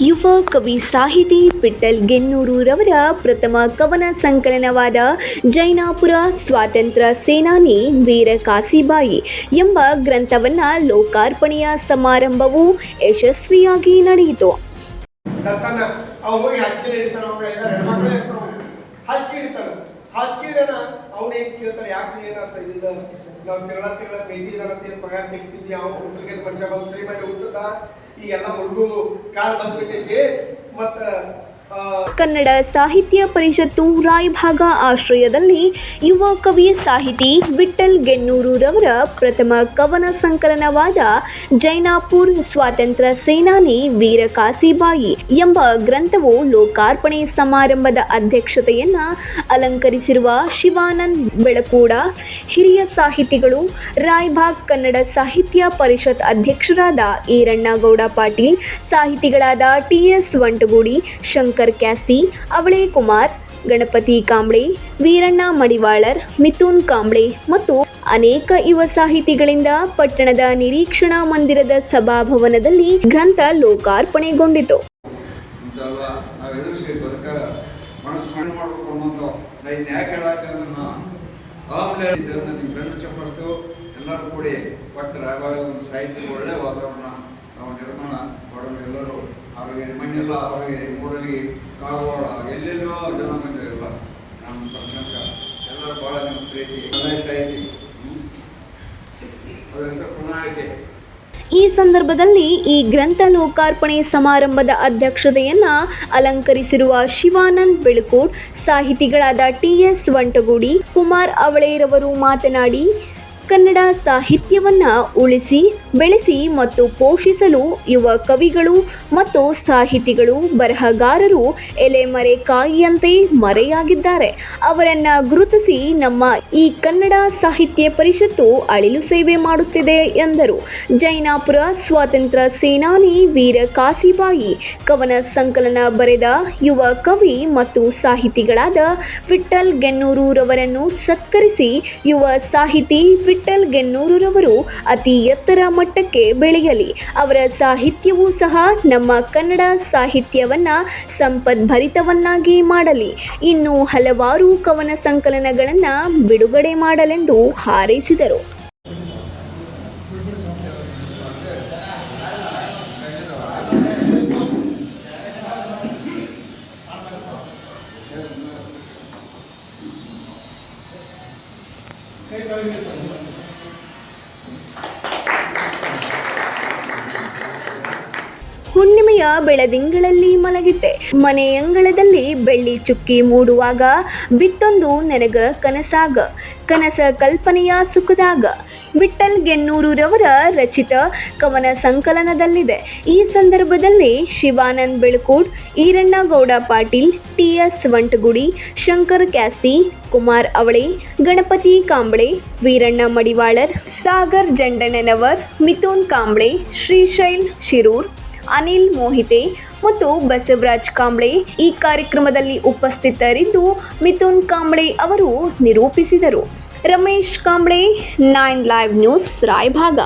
ಯುವ ಕವಿ ಸಾಹಿತಿ ವಿಠ್ಠಲ್ ಗೆನ್ನೂರವರ ಪ್ರಥಮ ಕವನ ಸಂಕಲನವಾದ ಜೈನಾಪುರ ಸ್ವಾತಂತ್ರ್ಯ ಸೇನಾನಿ ವೀರ ಕಾಸಿಬಾಯಿ ಎಂಬ ಗ್ರಂಥವನ್ನು ಲೋಕಾರ್ಪಣೆಯ ಸಮಾರಂಭವು ಯಶಸ್ವಿಯಾಗಿ ನಡೆಯಿತು. ಈಗೆಲ್ಲ ಹುಡುಗರು ಕಾಲ್ ಬಂದ್ಬಿಟ್ಟೈತಿ. ಮತ್ತು ಕನ್ನಡ ಸಾಹಿತ್ಯ ಪರಿಷತ್ತು ರಾಯಭಾಗ ಆಶ್ರಯದಲ್ಲಿ ಯುವ ಕವಿ ಸಾಹಿತಿ ವಿಠ್ಠಲ್ ಗೆನ್ನೂರವರ ಪ್ರಥಮ ಕವನ ಸಂಕಲನವಾದ ಜೈನಾಪುರ್ ಸ್ವಾತಂತ್ರ್ಯ ಸೇನಾನಿ ವೀರ ಕಾಸಿಬಾಯಿ ಎಂಬ ಗ್ರಂಥವು ಲೋಕಾರ್ಪಣೆ ಸಮಾರಂಭದ ಅಧ್ಯಕ್ಷತೆಯನ್ನ ಅಲಂಕರಿಸಿರುವ ಶಿವಾನಂದ್ ಬೆಳಕೂಡ, ಹಿರಿಯ ಸಾಹಿತಿಗಳು, ರಾಯಭಾಗ್ ಕನ್ನಡ ಸಾಹಿತ್ಯ ಪರಿಷತ್ ಅಧ್ಯಕ್ಷರಾದ ಈರಣ್ಣಗೌಡ ಪಾಟೀಲ್, ಸಾಹಿತಿಗಳಾದ ಟಿ.ಎಸ್. ವಂಟಗುಡಿ, ಶಂಕರ್ ಕ್ಯಾಸ್ತಿ, ಅವಳೆ ಕುಮಾರ್, ಗಣಪತಿ ಕಾಂಬ್ಳೆ, ವೀರಣ್ಣ ಮಡಿವಾಳರ್, ಮಿಥುನ್ ಕಾಂಬ್ಳೆ ಮತ್ತು ಅನೇಕ ಯುವ ಸಾಹಿತಿಗಳಿಂದ ಪಟ್ಟಣದ ನಿರೀಕ್ಷಣಾ ಮಂದಿರದ ಸಭಾಭವನದಲ್ಲಿ ಗ್ರಂಥ ಲೋಕಾರ್ಪಣೆಗೊಂಡಿತು. ಎಲ್ಲರೂ ಕೂಡಿ ಪಟ್ಟ ರಾಯಭಾಗದ ಒಂದು ಸಾಹಿತ್ಯ ಒಳ್ಳೆಯ ವಾತಾವರಣ ನಾವು ನಿರ್ಮಾಣ ಮಾಡೋದು. ಎಲ್ಲರೂ ಅವ್ರಿಗೆ ಮಣ್ಣೆಲ್ಲ ಅವ್ರಿಗೆ ಮೂಡಲಿ ಕಾರವಾರ ಎಲ್ಲೆಲ್ಲೋ ಜನ ಬಂದಿರಲ್ಲ ನಮ್ಮ ಪಟ್ಟಣಕ್ಕೆ ಎಲ್ಲರೂ ಭಾಳ ನಿಮ್ಮ ಪ್ರೀತಿ ಸಾಹಿತಿ ಅದರ ಹೆಸರು ಪ್ರಣಾಳಿಕೆ. ಈ ಸಂದರ್ಭದಲ್ಲಿ ಈ ಗ್ರಂಥ ಲೋಕಾರ್ಪಣೆ ಸಮಾರಂಭದ ಅಧ್ಯಕ್ಷತೆಯನ್ನ ಅಲಂಕರಿಸಿರುವ ಶಿವಾನಂದ್ ಬೆಳಕೂಡ್, ಸಾಹಿತಿಗಳಾದ ಟಿ.ಎಸ್. ವಂಟಗುಡಿ, ಕುಮಾರ್ ಅವಳೇರವರು ಮಾತನಾಡಿ, ಕನ್ನಡ ಸಾಹಿತ್ಯವನ್ನ ಉಳಿಸಿ ಬೆಳೆಸಿ ಮತ್ತು ಪೋಷಿಸಲು ಯುವ ಕವಿಗಳು ಮತ್ತು ಸಾಹಿತಿಗಳು, ಬರಹಗಾರರು ಎಲೆಮರೆ ಕಾಯಿಯಂತೆ ಮರೆಯಾಗಿದ್ದಾರೆ. ಅವರನ್ನ ಗುರುತಿಸಿ ನಮ್ಮ ಈ ಕನ್ನಡ ಸಾಹಿತ್ಯ ಪರಿಷತ್ತು ಅಳಿಲು ಸೇವೆ ಮಾಡುತ್ತಿದೆ ಎಂದರು. ಜೈನಾಪುರ ಸ್ವಾತಂತ್ರ್ಯ ಸೇನಾನಿ ವೀರ ಕಾಸಿಬಾಯಿ ಕವನ ಸಂಕಲನ ಬರೆದ ಯುವ ಕವಿ ಮತ್ತು ಸಾಹಿತಿಗಳಾದ ವಿಠ್ಠಲ್ ಗೆನ್ನೂರವರನ್ನು ಸತ್ಕರಿಸಿ ಯುವ ಸಾಹಿತಿ ವಿಠ್ಠಲ್ ಗೆನ್ನೂರವರು ಅತಿ ಎತ್ತರ ಮಟ್ಟಕ್ಕೆ ಬೆಳೆಯಲಿ, ಅವರ ಸಾಹಿತ್ಯವೂ ಸಹ ನಮ್ಮ ಕನ್ನಡ ಸಾಹಿತ್ಯವನ್ನ ಸಂಪದ್ಭರಿತವನ್ನಾಗಿ ಮಾಡಲಿ, ಇನ್ನು ಹಲವಾರು ಕವನ ಸಂಕಲನಗಳನ್ನು ಬಿಡುಗಡೆ ಮಾಡಲೆಂದು ಹಾರೈಸಿದರು. ಹುಣ್ಣಿಮೆಯ ಬೆಳದಿಂಗಳಲ್ಲಿ ಮಲಗಿದ್ದೆ, ಮನೆಯಂಗಳದಲ್ಲಿ ಬೆಳ್ಳಿ ಚುಕ್ಕಿ ಮೂಡುವಾಗ ಬಿತ್ತೊಂದು ನೆನಗ ಕನಸಾಗ, ಕನಸ ಕಲ್ಪನೆಯ ಸುಖದಾಗ ವಿಠ್ಠಲ್ ಗೆನ್ನೂರವರ ರಚಿತ ಕವನ ಸಂಕಲನದಲ್ಲಿದೆ. ಈ ಸಂದರ್ಭದಲ್ಲಿ ಶಿವಾನಂದ್ ಬೆಳಕೂಡ್, ಈರಣ್ಣಗೌಡ ಪಾಟೀಲ್, ಟಿ.ಎಸ್. ವಂಟಗುಡಿ, ಶಂಕರ್ ಕ್ಯಾಸ್ತಿ, ಕುಮಾರ್ ಅವಳೆ, ಗಣಪತಿ ಕಾಂಬ್ಳೆ, ವೀರಣ್ಣ ಮಡಿವಾಳರ್, ಸಾಗರ್ ಜಂಡನವರ್, ಮಿಥುನ್ ಕಾಂಬ್ಳೆ, ಶ್ರೀಶೈಲ್ ಶಿರೂರ್, ಅನಿಲ್ ಮೋಹಿತೆ ಮತ್ತು ಬಸವರಾಜ್ ಕಾಂಬ್ಳೆ ಈ ಕಾರ್ಯಕ್ರಮದಲ್ಲಿ ಉಪಸ್ಥಿತರಿದ್ದು ಮಿಥುನ್ ಕಾಂಬ್ಳೆ ಅವರು ನಿರೂಪಿಸಿದರು. Ramesh Kamble, 9 live news, Raybag.